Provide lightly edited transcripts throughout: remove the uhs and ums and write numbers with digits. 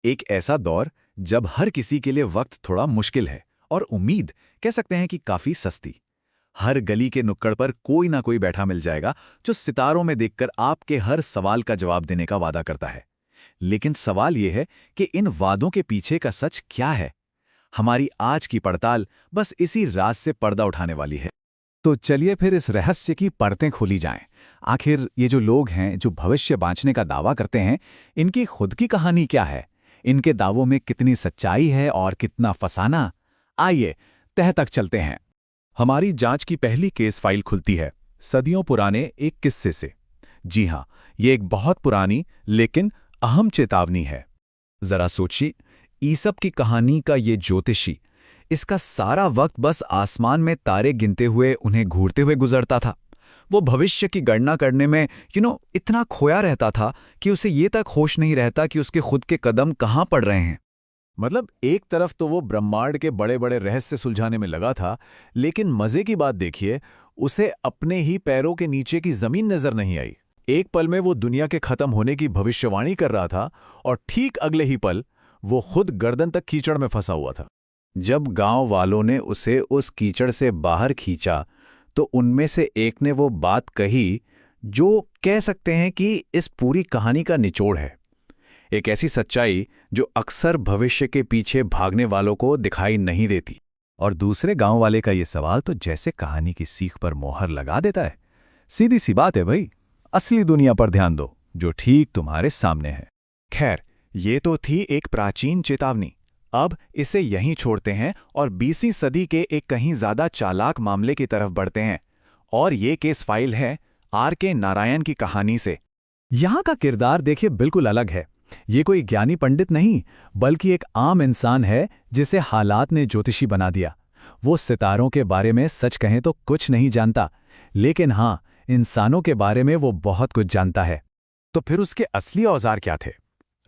एक ऐसा दौर जब हर किसी के लिए वक्त थोड़ा मुश्किल है और उम्मीद कह सकते हैं कि काफी सस्ती। हर गली के नुक्कड़ पर कोई ना कोई बैठा मिल जाएगा जो सितारों में देखकर आपके हर सवाल का जवाब देने का वादा करता है। लेकिन सवाल यह है कि इन वादों के पीछे का सच क्या है। हमारी आज की पड़ताल बस इसी राज से पर्दा उठाने वाली है। तो चलिए फिर इस रहस्य की परतें खोली जाएं। आखिर ये जो लोग हैं जो भविष्य बांचने का दावा करते हैं, इनकी खुद की कहानी क्या है? इनके दावों में कितनी सच्चाई है और कितना फसाना? आइए तह तक चलते हैं। हमारी जांच की पहली केस फाइल खुलती है सदियों पुराने एक किस्से से। जी हां, ये एक बहुत पुरानी लेकिन अहम चेतावनी है। जरा सोचिए, ईसप की कहानी का ये ज्योतिषी, इसका सारा वक्त बस आसमान में तारे गिनते हुए उन्हें घूरते हुए गुजरता था। वो भविष्य की गणना करने में इतना खोया रहता था कि उसे ये तक होश नहीं रहता कि उसके खुद के कदम कहाँ पड़ रहे हैं। मतलब एक तरफ तो वो ब्रह्मांड के बड़े बड़े रहस्य सुलझाने में लगा था, लेकिन मजे की बात देखिए, उसे अपने ही पैरों के नीचे की जमीन नजर नहीं आई। एक पल में वो दुनिया के खत्म होने की भविष्यवाणी कर रहा था और ठीक अगले ही पल वो खुद गर्दन तक कीचड़ में फंसा हुआ था। जब गांव वालों ने उसे उस कीचड़ से बाहर खींचा तो उनमें से एक ने वो बात कही जो कह सकते हैं कि इस पूरी कहानी का निचोड़ है। एक ऐसी सच्चाई जो अक्सर भविष्य के पीछे भागने वालों को दिखाई नहीं देती। और दूसरे गांव वाले का ये सवाल तो जैसे कहानी की सीख पर मोहर लगा देता है। सीधी सी बात है भाई, असली दुनिया पर ध्यान दो जो ठीक तुम्हारे सामने है। खैर, ये तो थी एक प्राचीन चेतावनी। अब इसे यहीं छोड़ते हैं और 20वीं सदी के एक कहीं ज्यादा चालाक मामले की तरफ बढ़ते हैं। और ये केस फाइल है R.K. नारायण की कहानी से। यहां का किरदार देखिए बिल्कुल अलग है। ये कोई ज्ञानी पंडित नहीं, बल्कि एक आम इंसान है जिसे हालात ने ज्योतिषी बना दिया। वो सितारों के बारे में सच कहें तो कुछ नहीं जानता, लेकिन हां, इंसानों के बारे में वो बहुत कुछ जानता है। तो फिर उसके असली औजार क्या थे?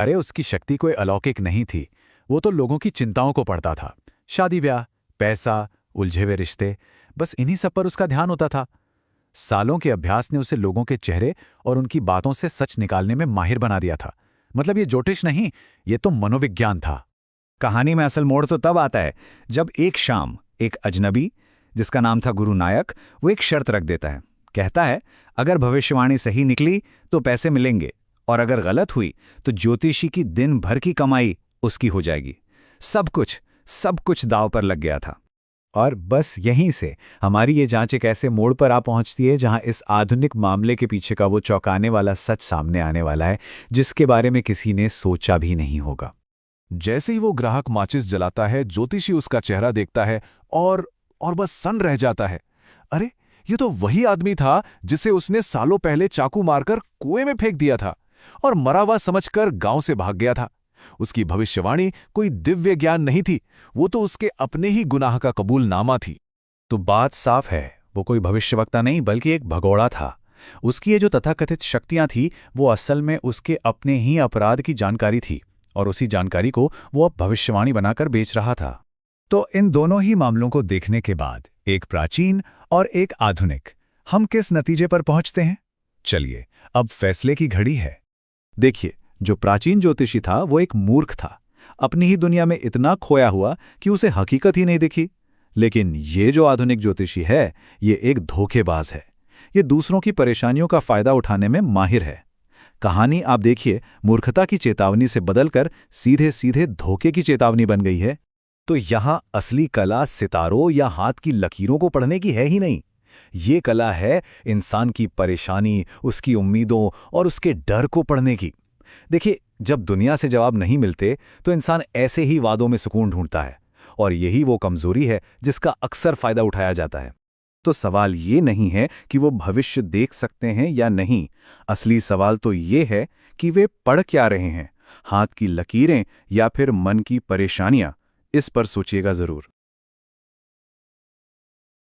अरे उसकी शक्ति कोई अलौकिक नहीं थी। वो तो लोगों की चिंताओं को पढ़ता था। शादी ब्याह, पैसा, उलझे हुए रिश्ते, बस इन्हीं सब पर उसका ध्यान होता था। सालों के अभ्यास ने उसे लोगों के चेहरे और उनकी बातों से सच निकालने में माहिर बना दिया था। मतलब ये ज्योतिष नहीं, ये तो मनोविज्ञान था। कहानी में असल मोड़ तो तब आता है जब एक शाम एक अजनबी, जिसका नाम था गुरु नायक, वो एक शर्त रख देता है। कहता है, अगर भविष्यवाणी सही निकली तो पैसे मिलेंगे, और अगर गलत हुई तो ज्योतिषी की दिन भर की कमाई उसकी हो जाएगी। सब कुछ दांव पर लग गया था। और बस यहीं से हमारी ये जांच एक ऐसे मोड़ पर आ पहुंचती है जहां इस आधुनिक मामले के पीछे का वो चौंकाने वाला सच सामने आने वाला है, जिसके बारे में किसी ने सोचा भी नहीं होगा। जैसे ही वो ग्राहक माचिस जलाता है, ज्योतिषी उसका चेहरा देखता है और बस सन्न रह जाता है। अरे, ये तो वही आदमी था जिसे उसने सालों पहले चाकू मारकर कुएं में फेंक दिया था और मरा हुआ समझकर गांव से भाग गया था। उसकी भविष्यवाणी कोई दिव्य ज्ञान नहीं थी, वो तो उसके अपने ही गुनाह का कबूलनामा थी। तो बात साफ है, वो कोई भविष्यवक्ता नहीं बल्कि एक भगोड़ा था। उसकी ये जो तथाकथित शक्तियां थी, वो असल में उसके अपने ही अपराध की जानकारी थी, और उसी जानकारी को वो अब भविष्यवाणी बनाकर बेच रहा था। तो इन दोनों ही मामलों को देखने के बाद, एक प्राचीन और एक आधुनिक, हम किस नतीजे पर पहुंचते हैं? चलिए, अब फैसले की घड़ी है। देखिए, जो प्राचीन ज्योतिषी था वो एक मूर्ख था, अपनी ही दुनिया में इतना खोया हुआ कि उसे हकीकत ही नहीं दिखी। लेकिन ये जो आधुनिक ज्योतिषी है, ये एक धोखेबाज है। ये दूसरों की परेशानियों का फायदा उठाने में माहिर है। कहानी आप देखिए, मूर्खता की चेतावनी से बदलकर सीधे सीधे धोखे की चेतावनी बन गई है। तो यहां असली कला सितारों या हाथ की लकीरों को पढ़ने की है ही नहीं। ये कला है इंसान की परेशानी, उसकी उम्मीदों और उसके डर को पढ़ने की। देखिए, जब दुनिया से जवाब नहीं मिलते तो इंसान ऐसे ही वादों में सुकून ढूंढता है, और यही वो कमजोरी है जिसका अक्सर फायदा उठाया जाता है। तो सवाल ये नहीं है कि वो भविष्य देख सकते हैं या नहीं, असली सवाल तो ये है कि वे पढ़ क्या रहे हैं, हाथ की लकीरें या फिर मन की परेशानियां। इस पर सोचिएगा जरूर।